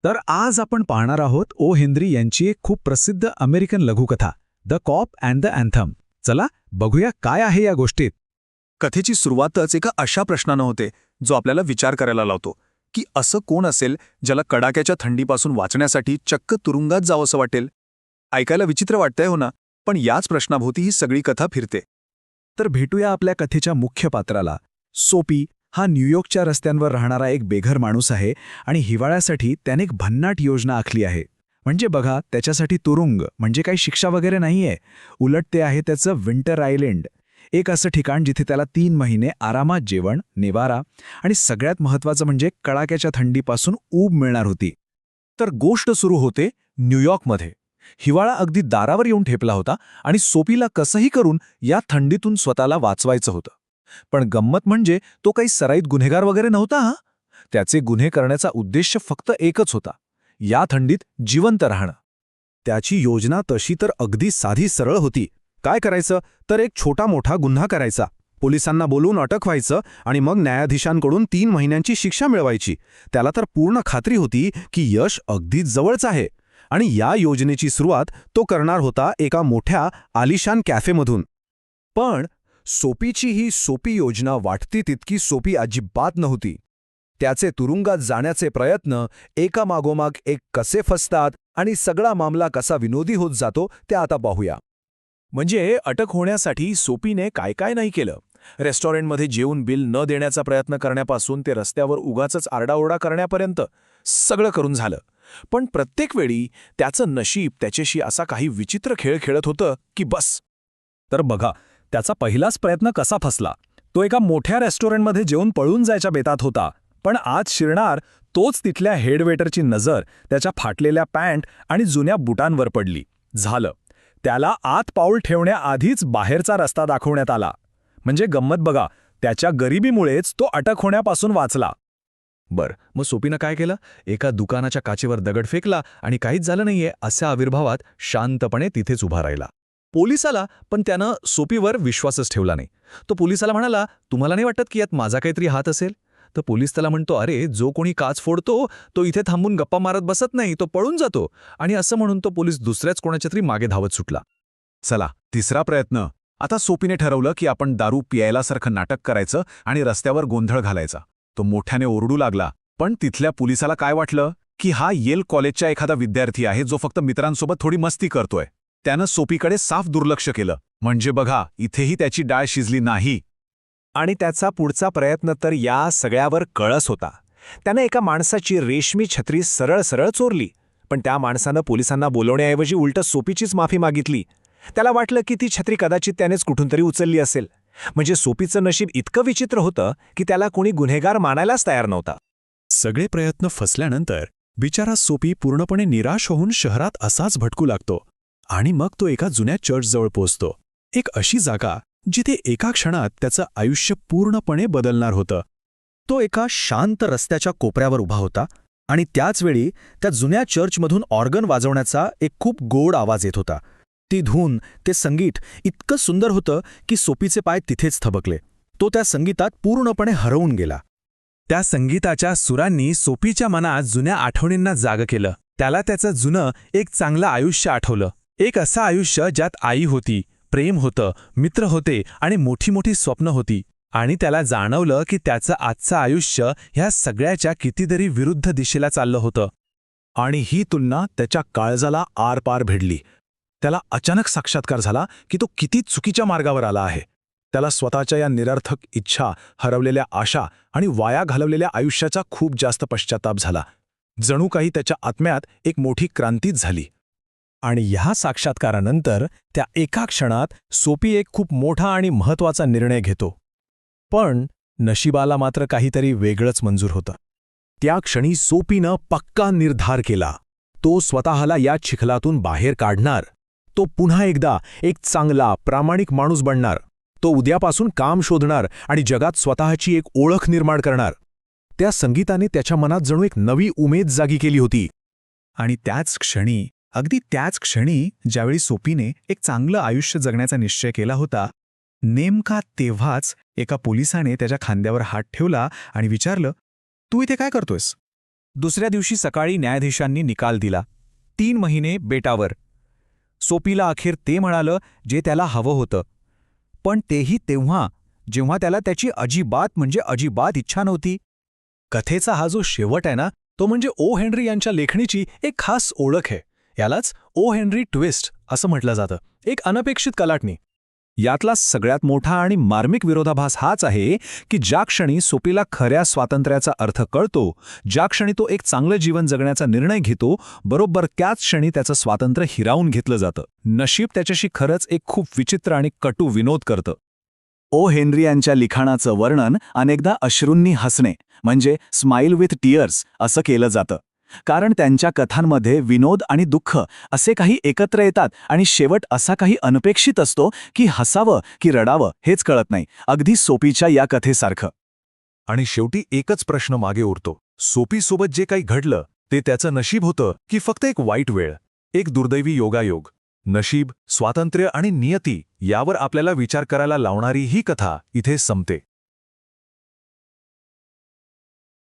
तर आज आपण पाहणार आहोत ओ हेनरी यांची एक खूप प्रसिद्ध अमेरिकन लघुकथा the cop and the anthem. चला बघूया काय आहे या गोष्टीत. कथेची सुरुवातच एका अशा प्रश्नानं होते जो आपल्याला विचार करायला लावतो की असं कोण असेल ज्याला कडाक्याच्या थंडीपासून वाचण्यासाठी चक्क तुरुंगात जावंसं वाटेल. ऐकायला विचित्र वाटतंय हो ना, पण याच प्रश्नाभोवती ही सगळी कथा फिरते. तर भेटूया आपल्या कथेच्या मुख्य पात्राला. सोपी हा न्यूयॉर्कच्या रस्त्यांवर राहणारा एक बेघर माणूस आहे आणि हिवाळ्यासाठी त्याने एक भन्नाट योजना आखली आहे. म्हणजे बघा, त्याच्यासाठी तुरुंग म्हणजे काही शिक्षा वगैरे नाहीये. उलट ते आहे त्याचं विंटर आयलंड, एक असं ठिकाण जिथे त्याला 3 महिने आरामात जेवण, निवारा आणि सगळ्यात महत्त्वाचं म्हणजे कडाक्याच्या थंडीपासून ऊब मिळणार होती. तर गोष्ट सुरू होते न्यूयॉर्कमध्ये. हिवाळा अगदी दारावर येऊन ठेपला होता आणि सोपीला कसंही करून या थंडीतून स्वतःला वाचवायचं होतं. पण गंमत म्हणजे तो काही सराईत गुन्हेगार वगैरे नव्हता हा. त्याचे गुन्हे करण्याचा उद्देश फक्त एकच होता, या थंडीत जिवंत राहणं. त्याची योजना तशी तर अगदी साधी सरळ होती. काय करायचं तर एक छोटा मोठा गुन्हा करायचा, पोलिसांना बोलून अटक व्हायचं आणि मग न्यायाधीशांकडून 3 महिन्यांची शिक्षा मिळवायची. त्याला तर पूर्ण खात्री होती की यश अगदी जवळच आहे. आणि या योजनेची सुरुवात तो करणार होता एका मोठ्या आलिशान कॅफेमधून. पण सोपीची ही सोपी योजना वाटती तितकी सोपी अजिबात नव्हती. त्याचे तुरुंगात जाण्याचे प्रयत्न एकामागोमाग एक कसे फसतात आणि सगळा मामला कसा विनोदी होत जातो ते आता पाहूया. म्हणजे अटक होण्यासाठी सोपीने काय काय नाही केलं. रेस्टॉरंटमध्ये जेवून बिल न देण्याचा प्रयत्न करण्यापासून ते रस्त्यावर उगाचच आरडाओरडा करण्यापर्यंत सगळं करून झालं. पण प्रत्येक वेळी त्याचं नशीब त्याच्याशी असा काही विचित्र खेळ खेळत होतं की बस. तर बघा, त्याचा पहिलाच प्रयत्न कसा फसला. तो एका मोठ्या रेस्टॉरंटमध्ये जेवून पळून जायच्या बेतात होता. पण आज शिरणार तोच तिथल्या हेडवेटरची नजर त्याच्या फाटलेल्या पॅन्ट आणि जुन्या बुटांवर पडली. झालं, त्याला आत पाऊल ठेवण्याआधीच बाहेरचा रस्ता दाखवण्यात आला. म्हणजे गंमत बघा, त्याच्या गरिबीमुळेच तो अटक होण्यापासून वाचला. मग सोपीनं काय केलं? एका दुकानाच्या काचेवर दगड फेकला आणि काहीच झालं नाहीये अशा आविर्भावात शांतपणे तिथेच उभा राहिला. पोलीस आला, पण त्यानं सोपीवर विश्वासच ठेवला नाही. तो पोलिसाला म्हणाला, तुम्हाला नाही वाटत की यात माझा काहीतरी हात असेल? तर पोलीस त्याला म्हणतो, अरे जो कोणी काच फोडतो तो इथे थांबून गप्पा मारत बसत नाही, तो पळून जातो. आणि असं म्हणून तो पोलीस दुसऱ्याच कोणाच्या तरी मागे धावत सुटला. चला, तिसरा प्रयत्न. आता सोपीने ठरवलं की आपण दारू पियायलासारखं नाटक करायचं आणि रस्त्यावर गोंधळ घालायचा. तो मोठ्याने ओरडू लागला. पण तिथल्या पोलिसाला काय वाटलं की हा येल कॉलेजचा एखादा विद्यार्थी आहे जो फक्त मित्रांसोबत थोडी मस्ती करतोय. त्यानं सोपीकडे साफ दुर्लक्ष केलं. म्हणजे बघा, इथेही त्याची डाळ शिजली नाही. आणि त्याचा पुढचा प्रयत्न तर या सगळ्यावर कळस होता. त्यानं एका माणसाची रेशमी छत्री सरळ सरळ चोरली. पण त्या माणसानं पोलिसांना बोलवण्याऐवजी उलट सोपीचीच माफी मागितली. त्याला वाटलं की ती छत्री कदाचित त्यानेच कुठून तरी उचलली असेल. म्हणजे सोपीचं नशीब इतकं विचित्र होतं की त्याला कोणी गुन्हेगार मानायलाच तयार नव्हता. सगळे प्रयत्न फसल्यानंतर बिचारा सोपी पूर्णपणे निराश होऊन शहरात असाच भटकू लागतो. आणि मग तो एका जुन्या चर्चजवळ पोहोचतो. एक अशी जागा जिथे एका क्षणात त्याचं आयुष्य पूर्णपणे बदलणार होतं. तो एका शांत रस्त्याच्या कोपऱ्यावर उभा होता आणि त्याचवेळी त्या जुन्या चर्चमधून ऑर्गन वाजवण्याचा एक खूप गोड आवाज येत होता. ती धून, ते संगीत इतकं सुंदर होतं की सोपीचे पाय तिथेच थबकले. तो त्या संगीतात पूर्णपणे हरवून गेला. त्या संगीताच्या सुरांनी सोपीच्या मनात जुन्या आठवणींना जाग केलं. त्याला त्याचं जुनं एक चांगलं आयुष्य आठवलं. एक असं आयुष्य ज्यात आई होती, प्रेम होतं, मित्र होते आणि मोठी मोठी स्वप्न होती. आणि त्याला जाणवलं की त्याचं आजचं आयुष्य ह्या सगळ्याच्या कितीतरी विरुद्ध दिशेला चाललं होतं. आणि ही तुलना त्याच्या काळजाला आरपार भिडली. त्याला अचानक साक्षात्कार झाला की तो किती चुकीच्या मार्गावर आला आहे. त्याला स्वतःच्या या निरर्थक इच्छा, हरवलेल्या आशा आणि वाया घालवलेल्या आयुष्याचा खूप जास्त पश्चाताप झाला. जणू काही त्याच्या आत्म्यात एक मोठी क्रांतीच झाली. आणि ह्या साक्षात्कारानंतर त्या एका क्षणात सोपी एक खूप मोठा आणि महत्त्वाचा निर्णय घेतो. पण नशिबाला मात्र काहीतरी वेगळंच मंजूर होतं. त्या क्षणी सोपीनं पक्का निर्धार केला. तो स्वतःला या चिखलातून बाहेर काढणार. तो पुन्हा एकदा एक चांगला, प्रामाणिक माणूस बनणार. तो उद्यापासून काम शोधणार आणि जगात स्वतःची एक ओळख निर्माण करणार. त्या संगीताने त्याच्या मनात जणू एक नवी उमेद जागी केली होती. आणि अगदी त्याच क्षणी ज्यावेळी सोपीने एक चांगलं आयुष्य जगण्याचा निश्चय केला होता, नेमका तेव्हाच एका पोलिसाने त्याच्या खांद्यावर हात ठेवला आणि विचारलं, तू इथे काय करतोयस? दुसऱ्या दिवशी सकाळी न्यायाधीशांनी निकाल दिला. 3 महिने बेटावर. सोपीला अखेर ते म्हणालं जे त्याला हवं होतं. पण तेही तेव्हा जेव्हा त्याला त्याची अजिबात इच्छा नव्हती. कथेचा हा जो शेवट आहे ना, तो म्हणजे ओ हेनरी यांच्या लेखणीची एक खास ओळख आहे. यालाच ओ हेनरी ट्विस्ट असं म्हटलं जातं, एक अनपेक्षित कलाटणी. यातला सगळ्यात मोठा आणि मार्मिक विरोधाभास हाच आहे की ज्या क्षणी सोपीला खऱ्या स्वातंत्र्याचा अर्थ कळतो, ज्या क्षणी तो एक चांगलं जीवन जगण्याचा निर्णय घेतो, बरोबर त्याच क्षणी त्याचं स्वातंत्र्य हिरावून घेतलं जातं. नशीब त्याच्याशी खरंच एक खूप विचित्र आणि कटू विनोद करतं. ओ हेनरी यांच्या लिखाणाचं वर्णन अनेकदा अश्रूंनी हसणे म्हणजे स्माईल विथ टीयर्स असं केलं जातं. कारण त्यांच्या कथांमध्ये विनोद आणि दुःख असे काही एकत्र येतात आणि शेवट असा काही अनपेक्षित असतो की हसावं की रडावं हेच कळत नाही, अगदी सोपीच्या या कथेसारखं. आणि शेवटी एकच प्रश्न मागे उरतो, सोपीसोबत जे काही घडलं ते त्याचं नशीब होतं की फक्त एक वाईट वेळ, एक दुर्दैवी योगायोग? नशीब, स्वातंत्र्य आणि नियती यावर आपल्याला विचार करायला लावणारी ही कथा इथे संपते.